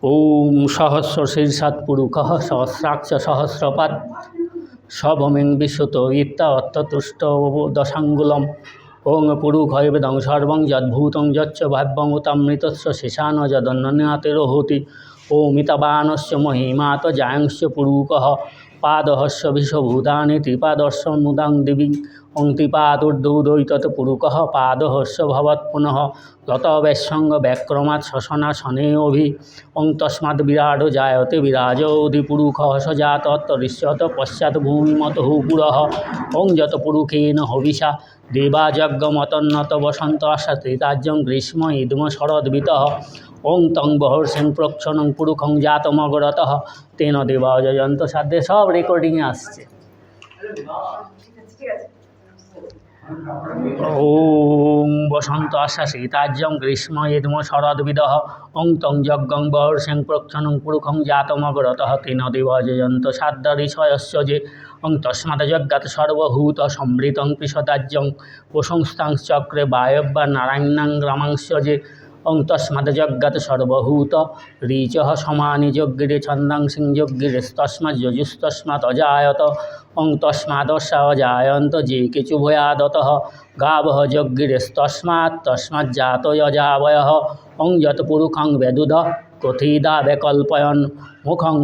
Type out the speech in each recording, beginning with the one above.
ওম সহস্রশীর্ষাৎ পুরুষः সহস্রাক্ষ সহস্রপাৎ সভমিং বিশ্বত ইত্যা অত্যতুষ্ট দশাঙ্গুলম ওং পুরুষৈবেদং সর্বং যদ্ভূতং যচ্চ ভাব্যং উতামৃতস্য শেষান যদন্যন্যাতিরোহতি ওমিতবানস্য মহিমাত জায়ংশ্চ পুরুষः পাদহস্য বিশ্বভূতানি ত্রিপাদস্য মুদাং দিবি ওং ত্রিপাদুর্দৌদৈতৎ পুরুষः পাদহস্য ভবৎ পুনঃ লতবেশঙ্গ ব্যাক্রমাৎ শশনাশনে অভি ওং তস্মাৎ বিরাডো জায়তে বিরাজোধি পুরুষः স জাতত্তরিষ্যত পশ্চাৎ ভূমিমতঃ পুরঃ ওং যত পুরুষেণ হবিষা দেবাযজ্ঞমতন্নত বসন্ত আশাত্রিতাজ্যং গ্রীষ্ম ইদম শরদ্বিতঃ ওং তং বহর্ষেং প্রক্ষণং পুরুষং জাতমগরতঃ তেন দেবা যজন্ত সাধ্যে। সব রেকর্ডিংয়ে আসছে। ওং বসন্ত আশ্বাসিতাজ্যং গ্রীষ্ম ইদম শরদ্বিদঃ ওং তং যজ্ঞং বহর্ষেং প্রক্ষণং পুরুষং জাতমগরতঃ তেন দেবা যজন্ত সাধ্য ঋষয়স্য যে ওং তস্মাৎ যজ্ঞাৎ সর্বভূত সমৃতং পৃষতাজ্যং প্রশংস্তাং চক্রে বায়ব্যা নারায়ণাং গ্রামাংশ যে ওং তস্মাৎ যজ্ঞাৎ সর্বভূত ঋচঃ সমানি যজ্ঞিরে ছন্দাংসিং যজ্ঞিরেস্তস্মাৎ যজুস্তস্মাৎ অজায়ত ওং তস্মাদস্যা অজায়ন্ত যে কেচুভয়াদতঃ গাবঃ যজ্ঞিরেস্তস্মাৎ তস্মাজ্জাত যজাবয়ঃ ওং যত পুরুষং বেদুধ কথিদা বিকল্পয়ন মুখং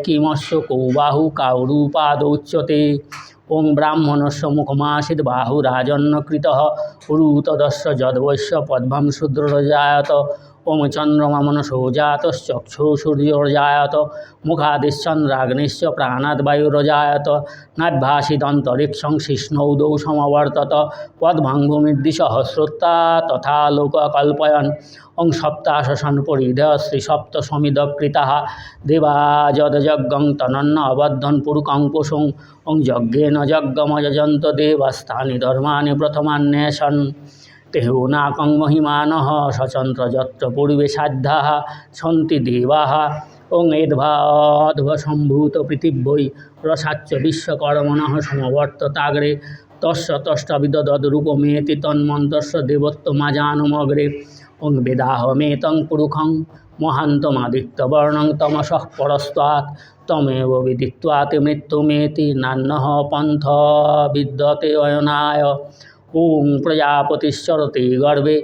কিমস্য কৌ বাহু কাউরূপাদৌচ্যতে ওং ব্রাহ্মণস্য মুখমাসীৎ বাহুরাজন্যকৃতঃ পুরুতদস্য যদ্বৈশ্য পদ্মং শূদ্রজায়ত ওং চন্দ্রমা মনসো জাতশ্চক্ষুঃসূর্যোর্জায়ত মুখাদিশ্চন্দ্রাগ্নিশ্চ প্রাণাদ্ বায়ুরজায়ত নাভ্যাসিদন্তরিক্ষং শিষ্ণৌদৌ সমবর্তত পদ্মং ভূমির্দিশः শ্রোত্তা তথা লোককল্পয়ন ওং সপ্তাশশন পরিধেয় শ্রীসপ্তশমিদকৃতাঃ দেবা যজ্ঞং তনন্ন অবদ্ধন পুরুষং পশুং ওং যজ্ঞেন যজ্ঞমযজন্ত দেবাস্তানি ধর্মাণি প্রথমান্বেষণ তেহোনাকং মহিমানঃ সচন্ত্র যত্র পূর্বে সাধ্যাঃ সন্তি দেবাঃ ওং এদ্ভাধ্ব সম্ভূত পৃথিব্যৈ রসাচ্চ বিশ্বকর্মণঃ সমবর্ততাগ্রে তস্য তষ্টবিদদদ্রূপমেতি তন্মন্তস্য দেবত্বমাজানমগ্রে ওং বেদাহমেতং পুরুষং মহান্তমাদিত্যবর্ণং তমসঃ পরস্তাৎ তমেব বিদিত্বাতি মৃত্যুমেতি নান্যঃ পন্থ বিদ্যতে অয়নায় ওং প্রজাপতিশ্চরতে গর্ভে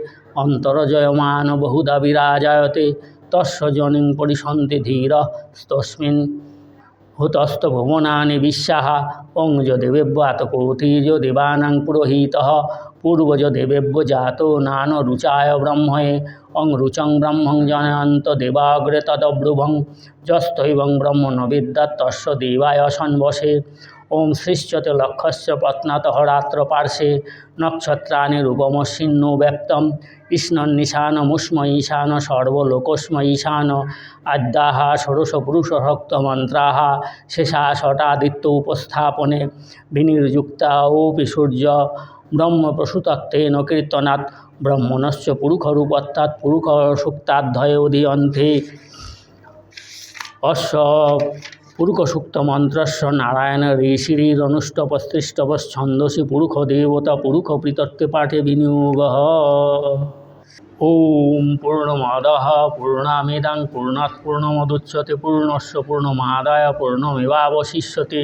অন্তর্জয়মান বহুধা বিরাজয়তে তস্য যোনিং পরিসন্তি ধীরঃ তস্মিন হুতস্থ ভুবনানি বিশ্বাঃ ওং যদেবেব্যাত কোটিজ দেবানাং পুরোহিতঃ পূর্বজ দেবেব্য জাতো নান রুচায় ব্রহ্ময়ে ওং রুচং ব্রহ্মং জনয়ন্ত দেবাগ্রে তদব্রুভং যস্থৈবং ব্রহ্ম ন বিদ্যাৎ তস্য দেবায় সন্বশে ওং সৃষ্যতে লক্ষস্য পত্নাতঃ রাত্র পার্শ্বে নক্ষত্রাণি রূপমশ্বিন্নো ব্যক্তম ঈশানমুষ্ম ঈশান সর্বলোকস্ম ঈশান আদ্যাঃ ষোড়শ পুরুষভক্তমন্ত্রাঃ শেষা ষটাদিত্য উপস্থাপনে বিনির্যুক্তাওপি সূর্য ব্রহ্মপ্রসূতত্বেন কীর্তনাৎ ব্রহ্মণশ্চ পুরুষরূপত্বাৎ পুরুষসূক্তাধ্যয়ে উদীয়ন্তে অস্য পুরুষসূক্তমন্ত্রস্য নারায়ণ ঋষিরনুষ্টপস্তিষ্টপশ্ছন্দসি পুরুষদেবতা পুরুষপ্রীতত্বে পাঠে বিনিয়োগঃ। ওম পূর্ণমদঃ পূর্ণমিদং পূর্ণাৎ পূর্ণমুদচ্যতে পূর্ণস্য পূর্ণমাদায় পূর্ণমেবাবশিষ্যতে।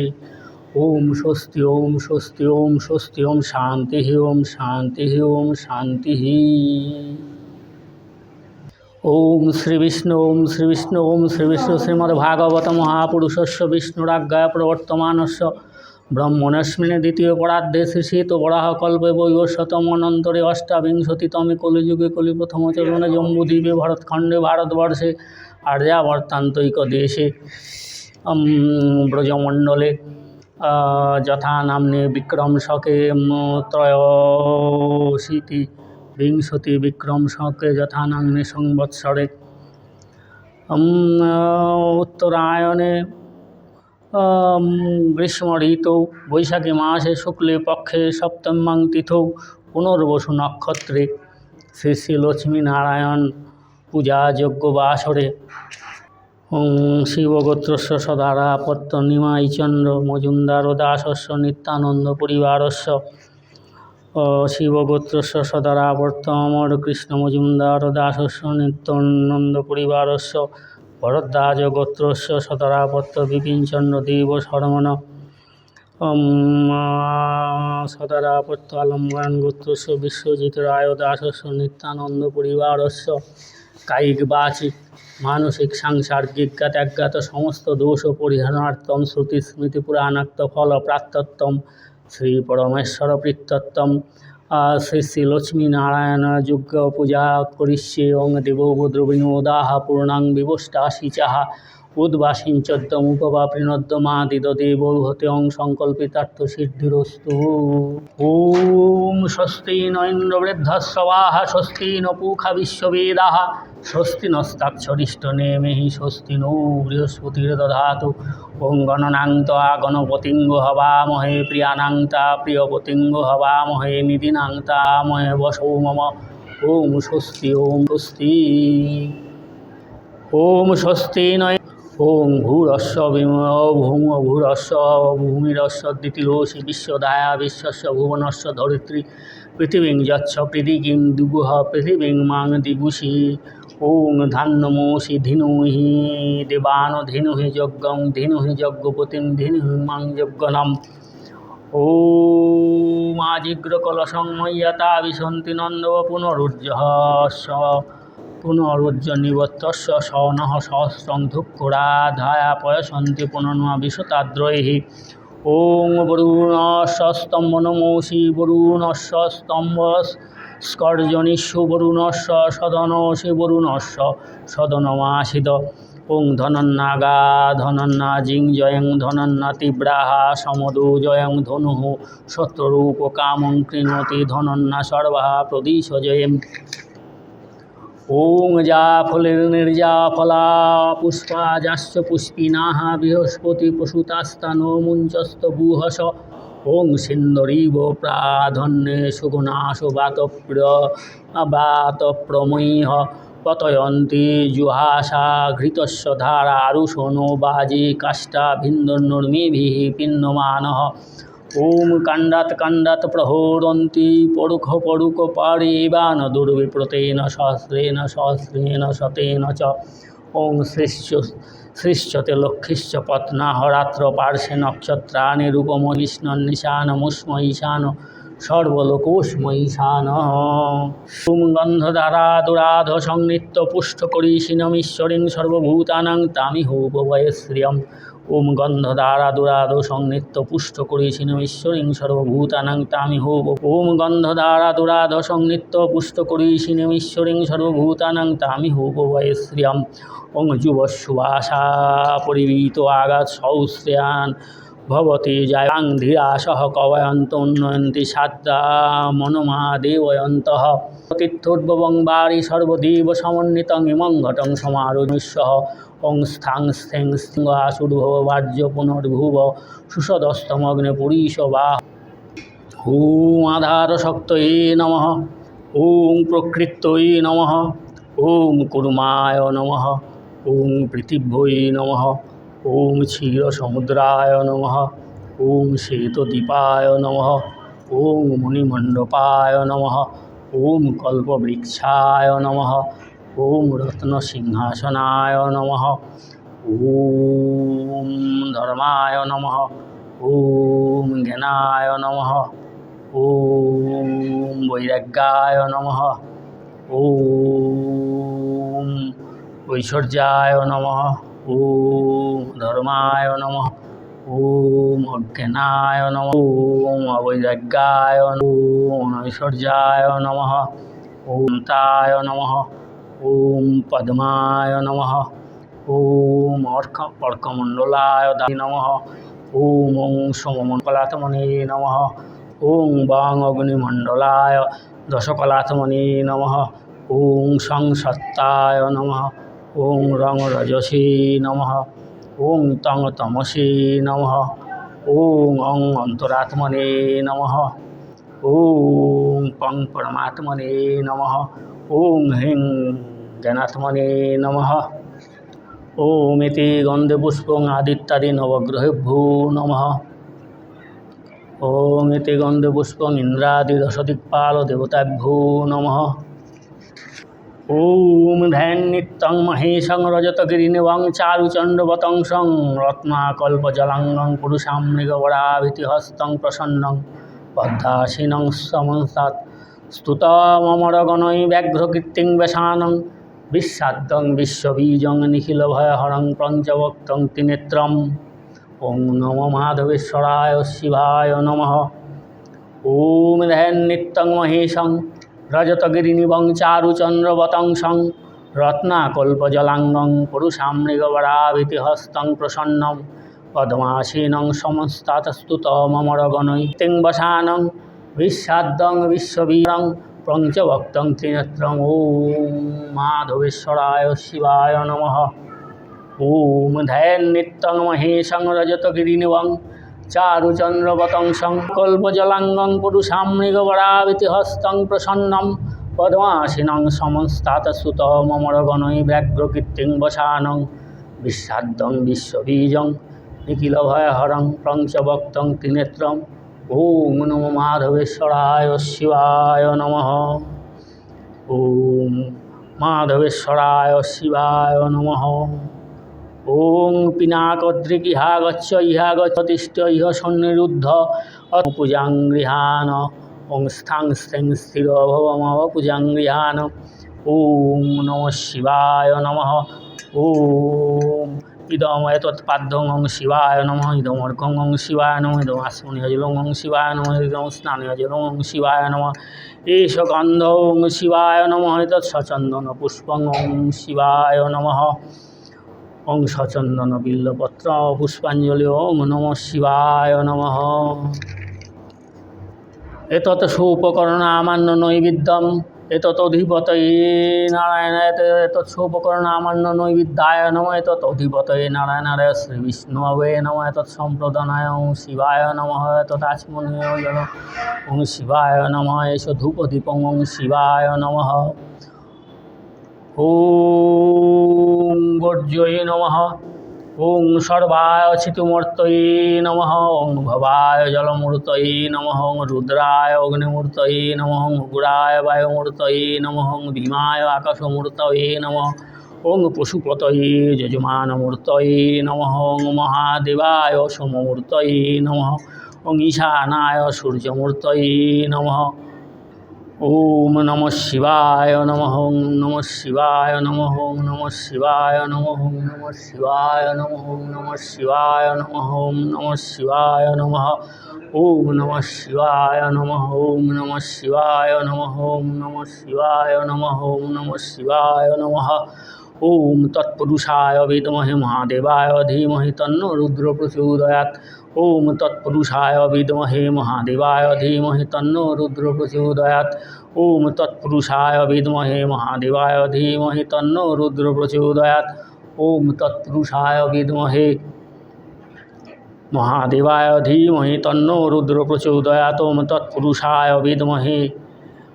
ওম স্বস্তি ওম স্বস্তি ওম স্বস্তি ওম শান্তি ওম শান্তি ওম শান্তি। ওম শ্রীবিষ্ণু ওম শ্রীবিষ্ণু ওম শ্রীবিষ্ণু শ্রীমদ্ভাগবত মহাপুরুষস্য বিষ্ণুরাজ্ঞয়া প্রবর্তমানস্য ব্রহ্মণস্মিन् দ্বিতীয় পরার্ধে শ্রীশীত বরাহ কল্পে বৈবস্বতমনন্তরে অষ্টাবিংশতিতমে কলিযুগে কলিপ্রথম চরণে জম্বুদ্বীপে ভরতখণ্ডে ভারতবর্ষে আর্যাবর্তান্তৈকদেশে ব্রজমণ্ডলে যথা নাম্নে বিক্রম শকে ত্রয়োশীতি বিংশতি বিক্রম শকে যথা নাম্নে সংবৎসরে উত্তরায়ণে গ্রীষ্ম ঋতৌ বৈশাখী মাসে শুক্লে পক্ষে সপ্তম্যাং তিথৌ পুনর্বসু নক্ষত্রে শ্রী শ্রী লক্ষ্মীনারায়ণ পূজাযোগ্য বাসরে শিবগোত্রস্য সদারা পত্তনিমাই চন্দ্র মজুমদার দাসস্য নিত্যানন্দ পরিবারস্য শিবগোত্রস্য সদারাবর্ত অমর কৃষ্ণ মজুমদার দাসস্য নিত্যানন্দ পরিবারস্য ভরদ্বাজ গোত্রস্য সদারাবর্ত বিপিনচন্দ্র দেব শর্মণ সদারাবর্ত আলম্বয়ান গোত্রস্য বিশ্বজিৎ রায় দাসস্য নিত্যানন্দ পরিবারস্য কায়িক বাচিক মানসিক সাংসারিক জ্ঞাত সমস্ত দোষ পরিহারার্থম শ্রুতি স্মৃতি পুরাণাক্ত ফল প্রাপ্তত্বম শ্রী পরমেশ্বর প্রীত্যত্বম শ্রী শ্রী লক্ষ্মীনারায়ণ যজ্ঞ পূজা করিষ্যে ওং দেবদ্রবিনোদাহ পূর্ণাং বিবষ্টাশিচাহ উদ্বাসিঞ্চদ্যমুপবাপ্রিণদ্যমাদিদেবভূতে ওং সংকল্পিতার্থ সিদ্ধিরস্তু। ওম স্বস্তি ন ইন্দ্রবৃদ্ধস্রবাः স্বস্তি ন পূষা বিশ্ববেদাः স্বস্তি নস্তাক্ষরিষ্টনেমিः স্বস্তি নো বৃহস্পতির্দধাতু। ওং গণনাং ত্বা গণপতিং হবামহে প্রিয়ানাং তা প্রিয়পতিং হবামহে নিধিনাং তামহে বসো মম। ওম স্বস্তি ওম স্বস্তি ওম স্বস্তি নয়। ওং ভূরস্য ভূম ভূরস্য ভূমিরস্য দ্বিতীয়োষি বিশ্বদায়া বিশ্বস্য ভুবনস্য ধরিত্রী পৃথিবীং যচ্ছ পৃথিবীং দিগুহ পৃথিবীং মাং দিগুষি। ওং ধান্যমোষি ধিনুহি দেবান ধিনুহি যজ্ঞং ধিনুহি যজ্ঞপতিং ধিনুহি মাং যজ্ঞনম। ওম আজিগ্রকলশং ময়্যতা বিশন্তি নন্দব পুনরুজ্জ নিবত্তস্য সনঃ সহস্রং ধূপকুরাধায়া পয়সন্তি পুনর্মা বিশতাদ্রৈঃ। ওং বরুণস্য নমোষি বরুণস্য স্কর্জনিষু বরুণস্য সদনসি বরুণস্য সদনমাসিদ। ওং ধনন্নাগা ধনন্নাজিং জয়ং ধনন্না তীব্রাः সমদো জয়ং ধনুঃ শত্রুরূপকামং কৃণোতি ধনন্না সর্বাः প্রদিশ জয়ম। ওং যা ফলির্নির্যা ফলা পুষ্পা যাশ্চ পুষ্পিনাঃ বৃহস্পতি প্রসূতাস্তানো মুঞ্চস্তবুহস। ওং সিন্দরিব প্রাধন্যে সুগুণাসু বাতপ্রমৈঃ পতয়ন্তি জুহাসা ঘৃতস্য ধারা আরুষনো বাজি কাষ্টা ভিন্দর্নুর্মিভিঃ পিন্নমানঃ। ওম কাণ্ডাৎ প্রহরন্তি পরুখ পারিবান দুর্বিপ্রতেন সহস্রেণ শতেন চ। ওং সৃশ্যতে লক্ষ্মীশ্চ পত্নাঃ রাত্র পার্শ্বে নক্ষত্রাণি রূপম বিষ্ণন্নিশানমুষ্ম ঈশান সর্বলোকোষ্ম ঈশানঃ। ওম গন্ধধারা দুরাধ সংনিত্য পুষ্ঠকরীশিনমীশ্বরীং সর্বভূতানাং তামিহোপবয়ে শ্রিয়ম। ওম গন্ধধারা দুরাধ সংনিত্য পুষ্ঠকরীশিনমীশ্বরীং সর্বভূতানাং তামিহোপ। ওম গন্ধধারা দুরাধ সংনিত্য পুষ্ঠকরীশিনমীশ্বরীং সর্বভূতানাং তামিহোপবয়ে শ্রিয়ম। ওং যুবসুবাসা পরিবীত আগাত সহস্রায়ণ ভবতি জায়াং ধীরা সহ কবয়ন্ত উন্নয়ন্তি সাদ্দা মনমা দেবয়ন্তঃ। তীর্থোদ্ভবং বারি সর্বদেব সমন্বিতং ইমং ঘটং সমারোহণস্যঃ। ওং স্থং স্থেং স্থিঙ্গাসুর্ভব বাহ্য পুনর্ভুব সুষদস্তমগ্নে পুরীশবা। ওম আধার শক্তয়ে নমঃ। ওং প্রকৃত্যয়ে নমঃ। ওং কুর্মায় নমঃ। ওং পৃথিব্যৈ নমঃ। ওং ক্ষীরসমুদ্রায় নমঃ। ওং শ্বেতদ্বীপায় নমঃ। ওং মণিমণ্ডপায় নমঃ। ওং কল্পবৃক্ষায় নমঃ। ওং রত্নসিংহাসনায় নমঃ। ওম ধর্মায় নমঃ। ওম জ্ঞানায় নমঃ। ওম বৈরাগ্যায় নমঃ। ওম ঐশ্বর্যায় নমঃ। ওম ধর্মায় নমঃ। ওম অজ্ঞানায় নমঃ। ওম অবৈরাগ্যায় ওম ঐশ্বর্যায় নমঃ। ওম তায় নমঃ। ওম পদ্মায় নমঃ। ওম অর্কমণ্ডলায় নমঃ। ওম ওং সোমকলাত্মনে নমঃ। ওং বং অগ্নিমণ্ডলায় দশকলাত্মনে নমঃ। ওং সংসত্তায় নমঃ। ওং রং রজসে নমঃ। ওং তং তমসে নমঃ। ওং অং অন্তরাত্মনে নমঃ। ওং পং পরমাত্মনে নমঃ। ওং হ্রিং জ্ঞানাত্মনে নমঃ। ওম ইতি গন্ধে পুষ্পং আদিত্যাদি নবগ্রহেভ্যো নমঃ। ওং এতে গন্ধে পুষ্পং ইন্দ্রাদিদশদিক্পাল দেবতাভ্যো নমঃ। ওম ধ্যান নিত্যং মহেশং রজতগিরিনিবং চারুচণ্ডবতংসং রত্নাকল্পজলাঙ্গং পুরুষাং মৃগবরাভিতিহস্तं প্রসন্নং পদ্মাসীনং সমংসাৎ স্তুতমমরগণৈ ব্যাঘ্রকীর্তিং বেশানং বিশ্বাদ্যং বিশ্ববীজং নিখিলভয়হরং পঞ্চবক্ত্রং ত্রিনেত্রম। ওং নমো মাধবেশ্বরায় শিবায় নমঃ। ওম ধ্যান নিত্যং মহেশং রজতগিরিনিবং চারুচন্দ্রবতংসং রত্নাকল্পজলাঙ্গং পুরুষাং মৃগবরাভিতিহস্तं প্রসন্নং পদ্মাসীনং সমস্তাৎস্তুতমমরগণৈ তিং বসানং বিশ্বাদ্যং বিশ্ববীরং পঞ্চভক্তং ত্রিনেত্রং। ওম মাধবেশ্বরায় শিবায় নমঃ। ওম ধ্যান নিত্যং মহেশং রজতগিরিনিবং চারুচন্দ্রবতংসং কল্পজলাঙ্গং পুরুষাং মৃগবরাভিতিহস্तं প্রসন্নং পদ্মাসীনং সমস্তাৎস্তুতমমরগণৈ ব্যাঘ্রকীর্তিং বসানং বিশ্বাদ্যং বিশ্ববীজং নিখিলভয়হরং পঞ্চভক্তং ত্রিনেত্রং। ওম নমো মাধবেশ্বরায় শিবায় নমঃ। ওম মাধবেশ্বরায় শিবায় নমঃ। ওং পিনাকদ্রিকিহা গচ্ছ ইহা গচ্ছতিষ্ঠ ইহ সন্নিরুদ্ধ পূজাং গৃহাণ। ওং স্থং স্থিং স্থির ভবমব পূজাং গৃহাণ। ওম নমঃ শিবায় নমঃ। ওম ইদম এতৎপাদ্যং ওং শিবায় নমঃ। ইদমর্ঘং ওং শিবায় নমঃ। ইদম আসমনীয় জলং ওং শিবায় নমঃ। ইদম স্নানীয় জলং ওং শিবায় নমঃ। এষ গন্ধ ওং শিবায় নমঃ। এতৎ সচন্দন পুষ্পং ওং শিবায় নমঃ। ওং সচন্দন বিল্লপত্র পুষ্পাঞ্জলি ওং নমঃ শিবায় নমঃ। এতৎ সোপকরণামান্য নৈবেদ্যম এতদধিপতয়ে নারায়ণ। এতৎ সোপকরণামান্য নৈবেদ্যায় নমঃ। এতদধিপতয়ে নারায়ণায় শ্রীবিষ্ণুবে নমঃ। এতৎ সম্প্রদানায় ওং শিবায় নমঃ। এতৎ আচমনীয় জল ওং শিবায় নমঃ। এষ ধূপদীপং ওং শিবায় নমঃ। ওং বর্জ্যয়ে নমঃ। ওং সর্বায় চিতুমূর্তয়ে নমঃ। ওং ভবায় জলমূর্তয়ে নমঃ। ওং রুদ্রায় অগ্নিমূর্তয়ে নমঃ। ওং উগ্রায় বায়ুমূর্তয়ে নমঃ। ওং ভীমায় আকাশমূর্তয়ে নমঃ। ওং পশুপতয়ে যজমানমূর্তয়ে নমঃ। ওং মহাদেবায় সোমমূর্তয়ে নমঃ। ওং ঈশানায় সূর্যমূর্তয়ে নমঃ। ওম নমঃ শিবায় নমঃ। ওং নমঃ শিবায় নমঃ। ওং নমঃ শিবায় নমঃ। ওং নমঃ শিবায় নমঃ। ওং নমঃ শিবায় নমঃ। ওং নমঃ শিবায় নমঃ। ওম নমঃ শিবায় নমঃ। ওম নমঃ শিবায় নমঃ। ওম নমঃ শিবায় নমঃ। ওম নমঃ শিবায় নমঃ। ওম তৎপুরুষায় বিদ্মহে মহাদেবায় ধীমহি তন্নো রুদ্র প্রচোদয়াৎ। ওম তৎপুরুষায় বিদ্মহে মহাদেবায় ধীমহি তন্নো রুদ্র প্রচোদয়াৎ। ওম তৎপুরুষায় বিদ্মহে মহাদেবায় ধীমহি তন্নো রুদ্র প্রচোদয়াৎ। ওম তৎপুরুষায় বিদ্মহে মহাদেবায় ধীমহি তন্নো রুদ্র প্রচোদয়াৎ। ওম তৎপুরুষায় বিদ্মহে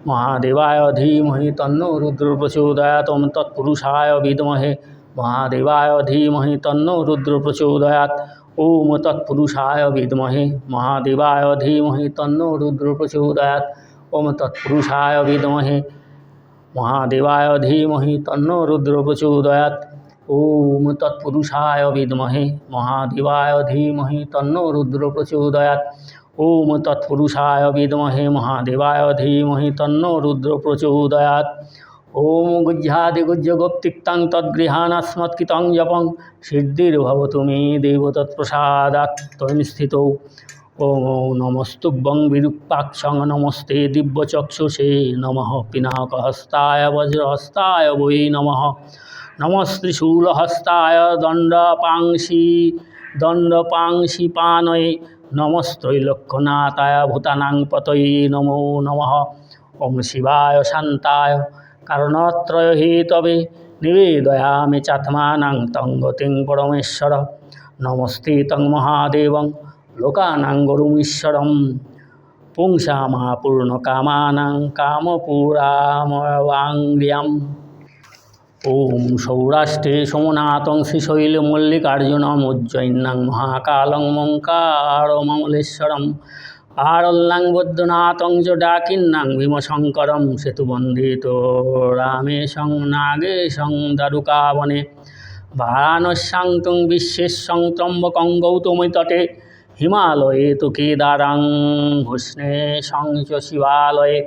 মহাদেবায় ধীমহি তন্নো রুদ্র প্রচোদয়াৎ। ওম তৎপুরুষায় বিদ্মহে মহাদেবায় ধীমহি তন্নো রুদ্র প্রচোদয়াৎ। ওম তৎপুরুষায় বিদ্মহে মহাদেবায় ধীমহি তন্নো রুদ্র প্রচোদয়াৎ। ওম তৎপুরুষায় বিদ্মহে মহাদেবায় ধীমহি তন্নো রুদ্র প্রচোদয়াৎ। ওম তৎপুরুষায় বিদ্মহে মহাদেবায় ধীমহি তন্নো রুদ্র প্রচোদয়াৎ। ওম তৎপুরুষায় বিদ্মহে মহাদেবায় ধীমহি তন্নো রুদ্র প্রচোদয়াৎ। ওম গুহ্যাদিগুহ্যগোপ্তিক্তাং তদ্গৃহাণাস্মৎকৃतं জপং সিদ্ধির্ভবতু মে দেব তৎপ্রসাদাৎ ত্বয়ি স্থিতৌ। ওম নমস্তুভ্যং বিরূপাক্ষং নমস্তে দিব্যচক্ষুষে নমঃ পিনাকহস্তায় বজ্রহস্তায় বৈ নমঃ। নমস্ত্রিশূলহস্তায় দণ্ডপাংশি পানয়ে নমস্ত্রৈলোক্যনাথায় ভূতানাং পতয়ে নমো নমঃ। ওম শিবায় শান্তায় কারণত্রয় হেতবে নিবেদয়ামি চাত্মানাং তং গতিং পরমেশ্বর। নমস্তে তং মহাদেবং লোকানাং গুরুমীশ্বরম পুংসামাপূর্ণকামানাং কামপুরাময়াঙ্গ্রিয়াম। ওম সৌরাষ্ট্রে সোমনাথং শ্রীশৈলমল্লিকার্জুনম উজ্জয়িন্যাং মহাকালং মঙ্কারমমলেশ্বরম আরল্যাং বৈদ্যনাথং চ ডাকিন্নাং ভীমশঙ্করং সেতুবন্দিত রামেশং নাগেশং দারুকাবনে বারাণস্যাং তুং বিশ্বেশ্বং ত্রম্বকং গৌতমী তটে হিমালয়ে তু কেদারাং ভূষ্ণেশং চ শিবালয়ে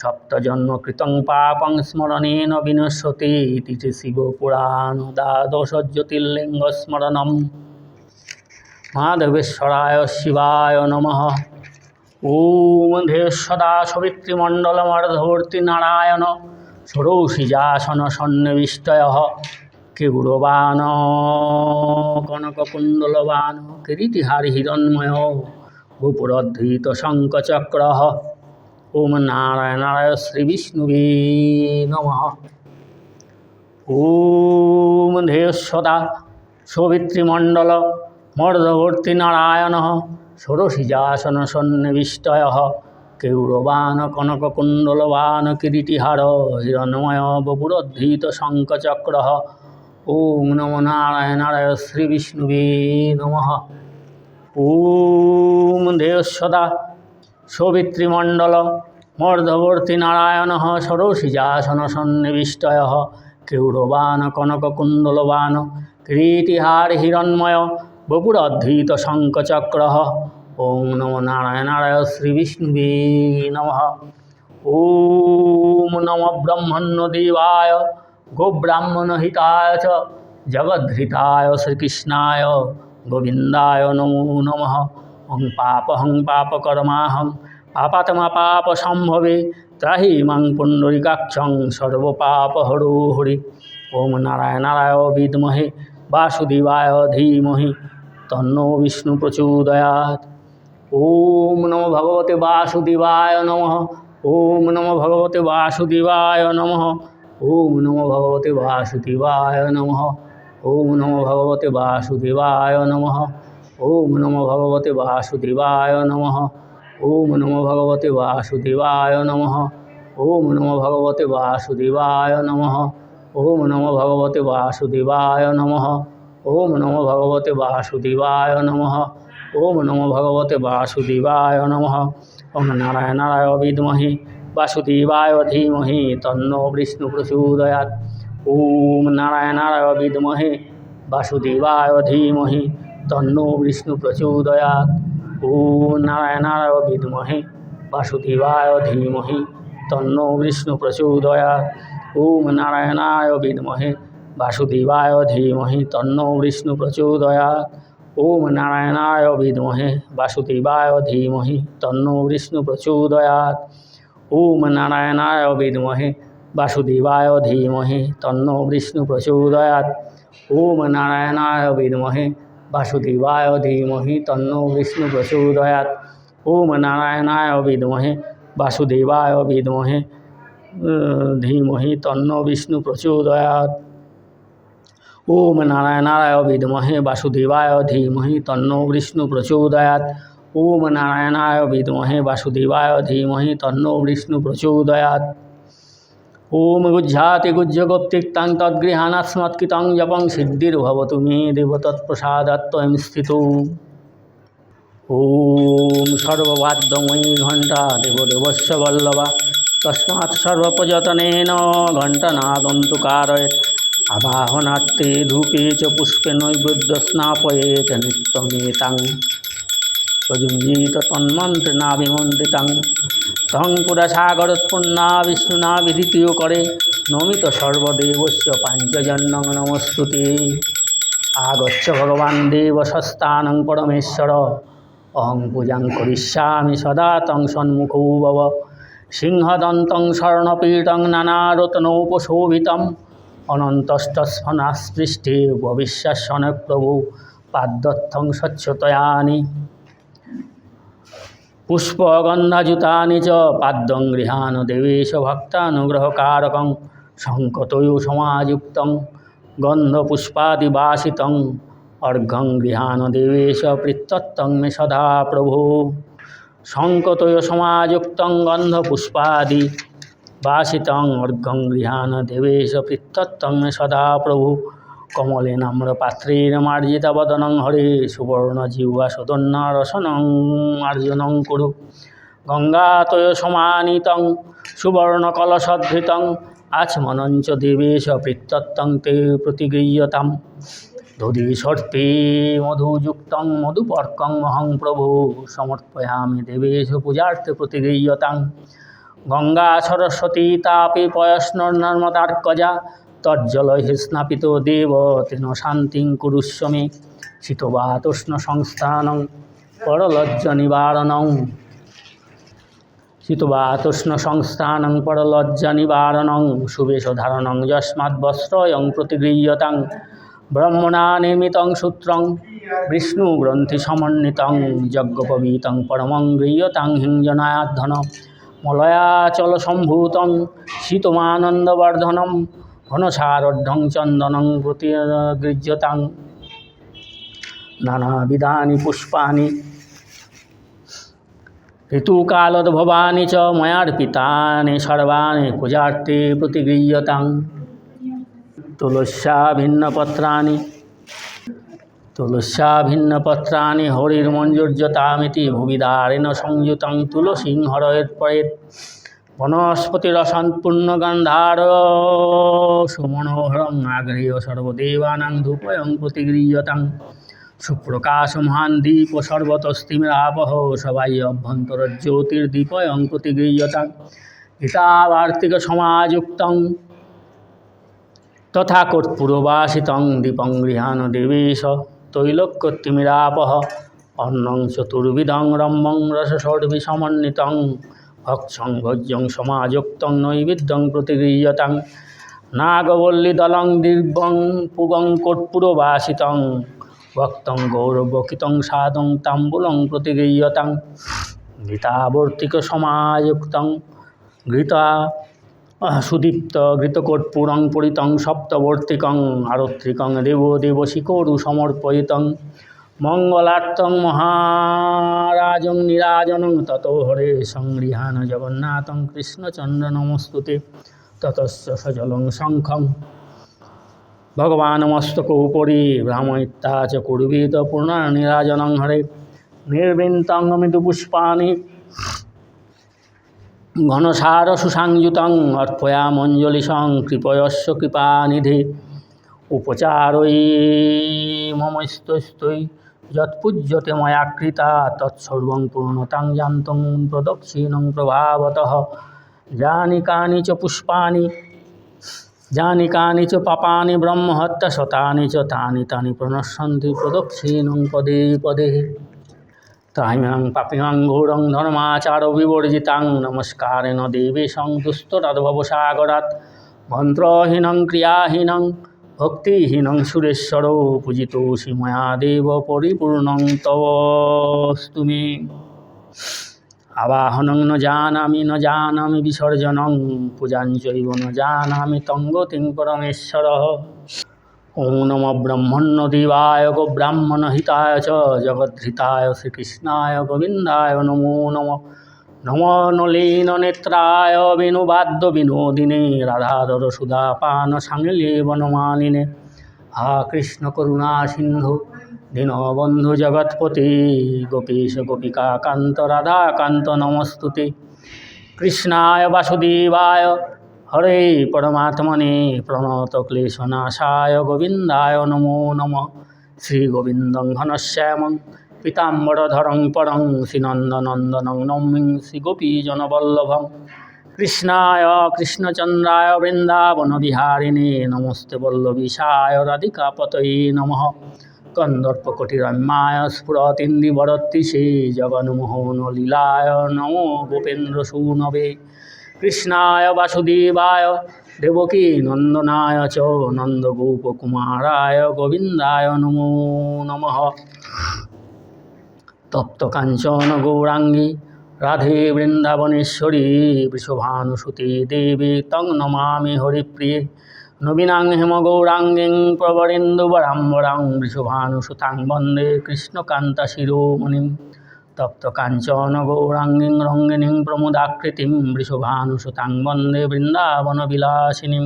সপ্তজন্মকৃতং পাপং স্মরণেন বিনশ্যতি ইতি শিবপুরাণ দ্বাদশ জ্যোতির্লিঙ্গ স্মরণম। মাধবেশ্বরায় শিবায় নমঃ। ওম ধে সদা সবিতৃমণ্ডলমর্ধবর্তী নারায়ণ ষোড়শীযাসন সন্নিবিষ্টয় কেগুরবাণ কনককুণ্ডলবাণ কিরীটিহারি হিরণ্ময় ভূপুরধৃত শঙ্খচক্র। ওম নারায়ণায় শ্রীবিষ্ণুবে নমঃ। ওম ধে সদা সবিতৃমণ্ডল মর্ধবর্তী নারায়ণ ষোড়শীযাসন সন্নিবিষ্টয় কেউরবাণ কনককুণ্ডলবাণ কিরীটিহার হিরণ্ময় বপুরধৃত শঙ্খচক্র। ওম নমো নারায়ণায় শ্রীবিষ্ণুবে নমঃ। ওম ধে সদা সবিতৃমণ্ডল মর্ধবর্তী নারায়ণ ষোড়শীযাসন সন্নিবিষ্টয় কেউরবাণ কনককুণ্ডলবাণ কিরীটিহার হিরণ্ময় বপুরধৃত শঙ্খচক্র। ওম নমো নারায়ণায় শ্রীবিষ্ণুবে নমঃ। ওম নমো ব্রহ্মণ্যদেবায় গোব্রাহ্মণহিতায় চ জগদ্ধৃতায় শ্রীকৃষ্ণায় গোবিন্দায় নমো নমঃ। ওং পাপকর্মাহং পাপাত্মা পাপসম্ভবে ত্রাহি মাং পুণ্ডরীকাক্ষং সর্বপাপহরো হরি। ওম নারায়ণায় বিদ্মহে বাসুদেবায় ধীমহি তন্নো বিষ্ণু প্রচোদয়াৎ। ওম নমো ভগবতে বাসুদেবায় নমঃ। ওম নমো ভগবতে বাসুদেবায় নমঃ। ওম নমো ভগবতে বাসুদেবায় নমঃ। ওম নমো ভগবতে বাসুদেবায় নমঃ। ওম নমো ভগবতে বাসুদেবায় নমঃ। ওম নমো ভগবতে বাসুদেবায় নমঃ। ওম নমো ভগবতে বাসুদেবায় নমঃ। ওম নমো ভগবতে বাসুদেবায় নমঃ। ওম নমো ভগবতে বাসুদেবায় নমঃ। ওম নমো ভগবতে বাসুদেবায় নমঃ। ওম নারায়ণায় বিদ্মহে বাসুদেবায় ধীমহি তন্নো বিষ্ণু প্রচোদয়াৎ। ওম নারায়ণায় বিদ্মহে বাসুদেবায় ধীমহি তন্নো বিষ্ণু প্রচোদয়াৎ। ওম নারায়ণায় বিদ্মহে বাসুদেবায় ধীমহি তন্নো বিষ্ণু প্রচোদয়াৎ। ওম নারায়ণায় বিদ্মহে বাসুদেবায় ধীমহি তন্নো বিষ্ণু প্রচোদয়াৎ। ওম নারায়ণায় বিদ্মহে বাসুদেবায় ধীমহি তন্নো বিষ্ণু প্রচোদয়াৎ। ওম নারায়ণায় বিদ্মহে বাসুদেবায় ধীমহি তন্নো বিষ্ণু প্রচোদয়াৎ। ওম নারায়ণায় বিদ্মহে বাসুদেবায় ধীমহি তন্নো বিষ্ণু প্রচোদয়াৎ। ওম নারায়ণায় বিদ্মহে বাসুদেবায় ধীমহি তন্নো বিষ্ণু প্রচোদয়াৎ। ওম নারায়ণায় বিদ্মহে বাসুদেবায় ধীমহি তন্নো বিষ্ণু প্রচোদয়াৎ। ওম নারায়ণায় বিদ্মহে বাসুদেবায় ধীমহি তন্নো বিষ্ণু প্রচোদয়াৎ। ওম গুজ্জাতি গুজ্জগোপ্তিক্তাং তদ্গৃহাণাস্মৎকৃতং জপং সিদ্ধির্ভবতু মে দেব তৎপ্রসাদাত্বয়ং স্থিতৌ। ওম সর্ববাদ্যময়ী ঘণ্টা দেবদেবস্য বল্লভা তস্মাৎ সর্বপ্রযতনেন ঘণ্টানাদন্তু কারয়েৎ। আবাহনার্থে ধূপে চ পুষ্পে নৈবেদ্য স্নাপয়েৎ নিত্যমেতাং প্রযুঞ্জীত তন্মন্ত্রেণাভিমন্ত্রিতাং। তং পুরসাগরোৎপন্না বিষ্ণুনা বিধিতীয় করে নমিত সর্বদেবস্য পাঞ্চজন্যং নমস্তুতে। আগচ্ছ ভগবান দেব সস্তানং পরমেশ্বর অহং পূজাং করিষ্যামি সদা তং সন্মুখো ভব। সিংহদন্तं স্বর্ণপীঠং নানারত্নৌপশোভিতং অনন্তস্তস্ফনাস্পৃষ্টে ভবিষ্যৎ প্রভু পাদ্যত্থং স্বচ্ছতয়ানি পুষ্পগন্ধাযুতানি চ পাদ্যং গৃহাণ দেবেশ ভক্তানুগ্রহকারকং শঙ্কতয়ো সমাযুক্তং গন্ধপুষ্পাদিবাসিতং অর্ঘ্যং গৃহাণ দেবেশ প্রীত্যত্তং মে সদা প্রভু। শঙ্কতয়ো সমাযুক্তং গন্ধপুষ্পাদি বাসিতং অর্ঘ্যং গৃহাণ দেবেশ প্রীত্যত্তং মে সদা প্রভু। কমলে নাম্রপাত্রের মার্জিতা বদনং হরে সুবর্ণ জিহ্বা সদন্যা রসনং মার্জনং কুরু গঙ্গাতয় সমানিতং সুবর্ণ কলশধৃতং আচমনঞ্চ দেবেশ প্রত্যত্তং তে প্রতিগৃহ্যতাম দধি সর্পে মধুযুক্তং মধুপর্কং মহং প্রভু সমর্পয়ামি দেবেশ পূজার্থে প্রতিগৃহ্যতাং গঙ্গা সরস্বতী তাপে পয়স্নর্নর্মদার্কজা তজ্জলৈঃ স্নাপিতো দেব তেন শান্তিং কুরুষ্ব মে শীতবাতোষ্ণ সংস্থানং পরলজ্জ নিবারণং শীতবাতোষ্ণ সংস্থানং পরলজ্জ নিবারণং সুবেশধারণং যস্মাদ্বস্ত্রয়ং প্রতিগৃহ্যতাং ব্রহ্মণা নির্মিতং সূত্রং বিষ্ণুগ্রন্থি সমন্বিতং যজ্ঞোপবীতং পরমং গৃহ্যতাং হিঞ্জনায়াধন মলয়াচল সম্ভূতং শীতমানন্দবর্ধনম ঘনসারঢ্যং চন্দনং প্রতিগৃহ্যতাং নানাবিধানি পুষ্পানি ঋতুকালোদ্ভবানি চ ময়ার্পিতানি সর্বাণি পূজার্থে প্রতিগৃহ্যতাং তুলস্যা ভিন্নপত্রাণি হরির্মঞ্জুর্যতামিতি ভুবিদারেণ সংযুতং তুলসীং হরয়েৎ পরেৎ বনস্পতিরসৎপূর্ণগন্ধার সুমনোহরং আগৃহ্য সর্বদেবানাং ধূপয়ং প্রতিগৃহ্যতাং সুপ্রকাশমহান দীপ সর্বতস্তিমিরাপহ সবাই অভ্যন্তরজ্যোতির্দীপয়ং প্রতিগৃহ্যতাং গীতাবার্তিক সমাযুক্তং তথা কর্পূরবাসিতং দীপং গৃহাণ দেবেশ তৈলোক্যতিমিরাপহ অন্নং চতুর্বিধং রম্যং রসষোড়ভি সমন্বিতং ভক্ষং ভোজ্যং সমাযুক্তং নৈবেদ্যং প্রতিগৃহ্যতাং নাগবল্লীদলং দীর্ঘং পুগং কর্পূরবাসিতং ভক্তং গৌরবকিতং সাদং তাম্বূলং প্রতিগৃহ্যতাং গীতাবর্তিক সমাযুক্তং ঘৃতা সুদীপ্ত ঘৃতকর্পূরং পরিতং সপ্তবর্তিকং আরত্রিকং দেবদেবশিকোরু সমর্পয়িতং মঙ্গলার্থং মহারাজং নিরাজনং ততো হরে সংগৃহাণ জগন্নাথং কৃষ্ণচন্দ্র নমস্তুতে ততস্য সজলং শঙ্খং ভগবান মস্তকোপরি ভ্রাময়িত্তা চ কুর্বীত পুনর্নিরাজনং হরে নির্বিন্তং মৃদুপুষ্পাণি ঘনসার সুসংযুতং অর্পয়ামঞ্জলিসং কৃপয়স্য কৃপানিধে উপচারৈ মমস্তৈ যৎপূজ্যতে ময়া কৃতা তৎসর্বং পূর্ণতাং জান্তং প্রদক্ষিণং প্রভাবতঃ যানি কানি চ পুষ্পানি যানি কানি চ পাপানি ব্রহ্মহত্যা শতানি চ তানি তানি প্রণশ্যন্তি প্রদক্ষিণং পদে পদে ত্রাহিমাং পাপিমাং ঘোরং ধর্মাচার বিবর্জিতাং নমস্কারেণ দেবেশং দুস্তরাদ্ভবসাগরাৎ মন্ত্রহীনং ক্রিয়াহীনং ভক্তিহীনং সুরেশ্বর পূজিতোষি ময়া দেব পরিপূর্ণং তবস্তু মে আবাহনং ন জানামি বিসর্জনং পূজাঞ্চৈব ন জানামি তং গতিং পরমেশ্বরঃ ওম নমো ব্রহ্মণ্যদেবায় গো ব্রাহ্মণহিতায় চ জগদ্ধিতায় শ্রীকৃষ্ণায় গোবিন্দায় নমো নমঃ নমো নলিননেত্রায় বিনুবাদ্য বিনোদিনে রাধাধর সুধাপান সাঙ্গলে বনমালিনে হা কৃষ্ণ করুণা সিন্ধু দীনবন্ধু জগৎপতি গোপীশ গোপিকা কান্ত রাধাকান্ত নমস্তুতে কৃষ্ণায় বাসুদেবায় হরে পরমাত্মনে প্রণতক্লেশনাশায় গোবিন্দায় নমো নমঃ শ্রীগোবিন্দং ঘনশ্যামং পীতাম্বরধরং পরং শ্রীনন্দনন্দনং নৌমিং শ্রীগোপীজনবল্লভং কৃষ্ণায় কৃষ্ণচন্দ্রায় বৃন্দাবনবিহারিণে নমস্তে বল্লভীশায় রাধিকাপতয়ে নমঃ কন্দর্পকটিরম্যায় স্ফুরতিন্দিবরত্তিশে জগন্মোহনলীলায় নমো গোপেন্দ্রসূনবে কৃষ্ণায় বাসুদেবায় দেবকী নন্দনায় চ নন্দগোপকুমারায় গোবিন্দায় নমো নমঃ তপ্তকাঞ্চন গৌরাঙ্গী রাধে বৃন্দাবনেশ্বরী বৃষভানুসুতে দেবী তং নমামি হরিপ্রিয়ে নবীনাং হেমগৌরাঙ্গীং প্রবরেন্দুবরাম্বরাং বৃষভানুসুতাং বন্দে কৃষ্ণকান্তা শিরোমণিম তপ্তকাঞ্চন গৌরাঙ্গীং রঙ্গিণীং প্রমুদাকৃতিম বৃষভানুসুতাং বন্দে বৃন্দাবনবিলাসিনীম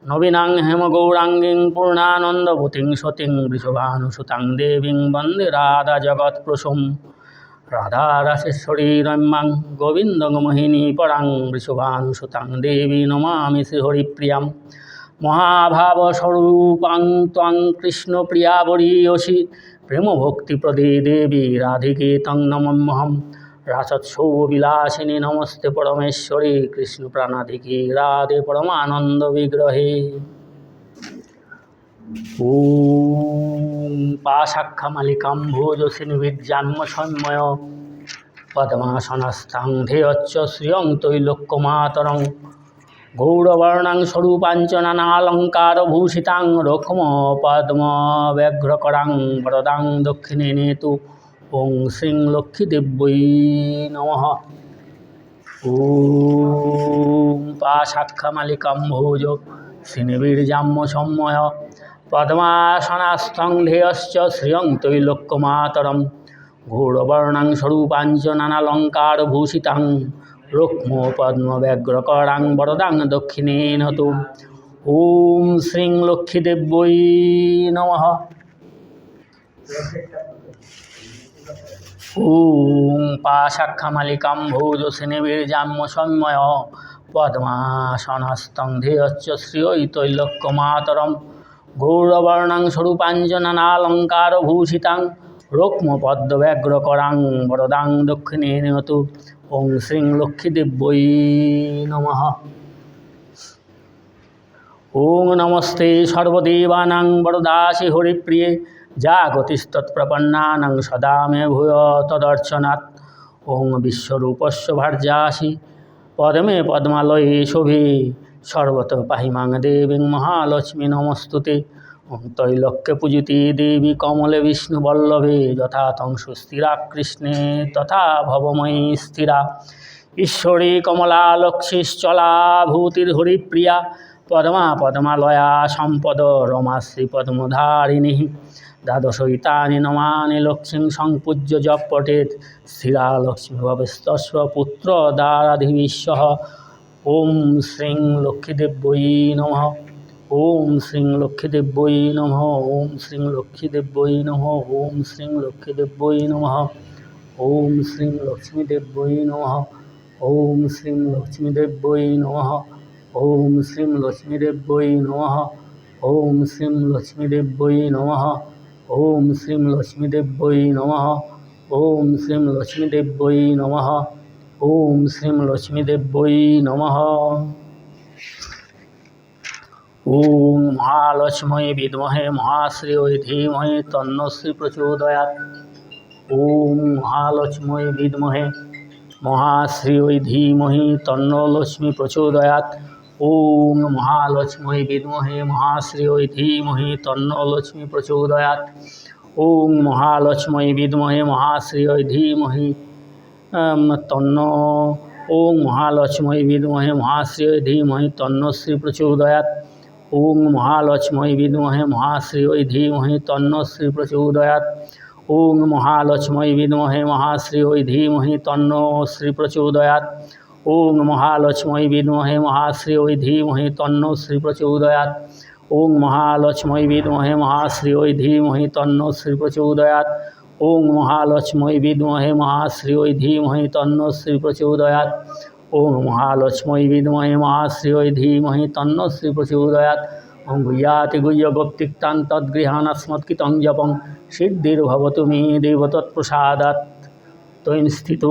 নবীনাং হেমগৌরাঙ্গীং পূর্ণানন্দভূতিং সতীং বৃষভানুসুতাং দেবীং বন্দে রাধা জগৎপ্রসূম রাধারাসেশ্বরী রম্যাং গোবিন্দং মোহিনী পরাং বৃষভানুসুতাং দেবী নমামি শ্রীহরিপ্রিয়াম মহাভাবস্বরূপাং ত্বং কৃষ্ণপ্রিয়া বরীয়সী প্রেমভক্তিপ্রদে দেবী রাধিকে তং নমম্যহম রাসৎসৌবিলাসিনী নমস্তে পরমেশ্বরী কৃষ্ণপ্রাণাধিকে রাধে পরমানন্দ বিগ্রহে। ওম পাশাক্ষমালিকাম ভোজসিনির্জান্ম সন্ময় পদ্মাসনস্থাং ধেয়চ্চ শ্রিয়ং তৈলোক্যমাতরং গৌরবর্ণাং স্বরূপাঞ্চনানালঙ্কারভূষিতাং রক্ষ্ম পদ্মব্যঘ্রকরাং বরদাং দক্ষিণে নেতু ওং শ্রীং লক্ষ্মীদেব্যৈ নমঃ। ওম পাশাক্ষমালিকাম ভোজ শ্রীনির্জাম্য সম্ময় পদ্মাসনাস্থং ধেয়শ্চ শ্রিয়ং তৈলোক্যমাতরম গৌরবর্ণাং স্বরূপাঞ্চনানালঙ্কারভূষিতাং রুক্ম পদ্মব্যঘ্রকরাং বরদাং দক্ষিণেন তু ওম শ্রীং লক্ষ্মীদেব্যৈ নমঃ। ওম পাশাক্ষমালিকাম ভোজ শ্রীনির্জাম্য সন্ময় পদ্মাসনস্থং ধেয়শ্চ শ্রিয়ৈ তৈলোক্যমাতরম গৌরবর্ণাং স্বরূপাঞ্চনানালঙ্কারভূষিতাং রুক্ম পদ্মব্যঘ্রকরাং বরদাং দক্ষিণেন তু ওং শ্রীং লক্ষ্মীদেব্যৈ নমঃ। ওং নমস্তে সর্বদেবানাং বরদাসি হরিপ্রিয়ে জাগতিস্তৎপ্রপন্নানাং সদা মে ভূয় তদর্চনাৎ ওং বিশ্বরূপস্য ভার্যাসি পদ্মে পদ্মালয়ে শোভে সর্বত পাহিমাং দেবীং মহালক্ষ্মী নমস্তুতে ওং ত্রৈলোক্যে পূজিতে দেবী কমলে বিষ্ণুবল্লভে যথা তং সুস্থিরা কৃষ্ণে তথা ভবময়ী স্থিরা ঈশ্বরী কমলা লক্ষ্মীশ্চলা ভূতির্হরিপ্রিয়া পদ্মা পদ্মালয়া সম্পদ রমা শ্রীপদ্মধারিণী দ্বাদশৈতানি নমানি লক্ষ্মীং সংপূজ্য জপ পঠেৎ স্থিরা লক্ষ্মী ভবেস্তস্য পুত্র দ্বারাধিবিশ্বঃ। ওম শ্রীং লক্ষ্মীদেব্যৈ নমঃ। ওম শ্রীং লক্ষ্মীদেব্যৈ নমঃ। ওম শ্রীং লক্ষ্মীদেব্যৈ নমঃ। ওম শ্রীং লক্ষ্মীদেব্যৈ নমঃ। ওম শ্রীং লক্ষ্মীদেব্যৈ নমঃ। ওম শ্রীং লক্ষ্মীদেব্যৈ নমঃ। ওম শ্রীং লক্ষ্মীদেব্যৈ নমঃ। ওম শ্রীং লক্ষ্মীদেব্যৈ নমঃ। ওম শ্রীং লক্ষ্মীদেব্যৈ নমঃ। ওম শ্রীং লক্ষ্মীদেব্যৈ নমঃ। ওম শ্রীং লক্ষ্মীদেব্যৈ নমঃ। ওম মহালক্ষ্মী বিদ্মহে মহাশ্রিয় ধীমহি তন্ন শ্রী প্রচোদয়াৎ। ওম মহালক্ষ্মী বিদ্মহে মহাশ্রিয় ধীমহি তন্ন লক্ষ্মী প্রচোদয়াৎ। ওম মহালক্ষ্মী বিদ্মহে মহাশ্রিয় ধীমহি তন্ন লক্ষ্মী প্রচোদয়াৎ। ওম মহালক্ষ্মী বিদ্মহে মহাশ্রিয় ধীমহি তন্ন ওম মহালক্ষ্মী বিদ্মহে মহাশ্রিয় ধীমহি তন্ন শ্রী প্রচোদয়াৎ। ওম মহালক্ষ্মী বিদ্মহে মহাশ্রিয় ধীমহি তন্ন শ্রী প্রচোদয়াৎ। ওম মহালক্ষ্মী বিদ্মহে মহাশ্রিয় ধীমহি তন্ন শ্রী প্রচোদয়াৎ। ওম মহালক্ষ্মী বিদ্মহে মহাশ্রিয় ধীমহি তন্ন শ্রী প্রচোদয়াৎ। ওম মহালক্ষ্মী বিদ্মহে মহাশ্রিয় ধীমহি তন্ন শ্রী প্রচোদয়াৎ। ওম মহালক্ষ্মী বিদ্মহে মহাশ্রিয় ধীমহি তন্ন শ্রী প্রচোদয়াৎ। ওম মহালক্ষ্মী বিদ্মহে মহাশ্রিয় ধীমহি তন্ন শ্রী প্রচোদয়াৎ। ওম গুহ্যাতি গুহ্যগোপ্তিক্তাং তদ্গৃহাণস্মৎকৃतं জপং সিদ্ধির্ভবতু মে দেব তৎপ্রসাদাৎ। ত্বয়ি স্থিতো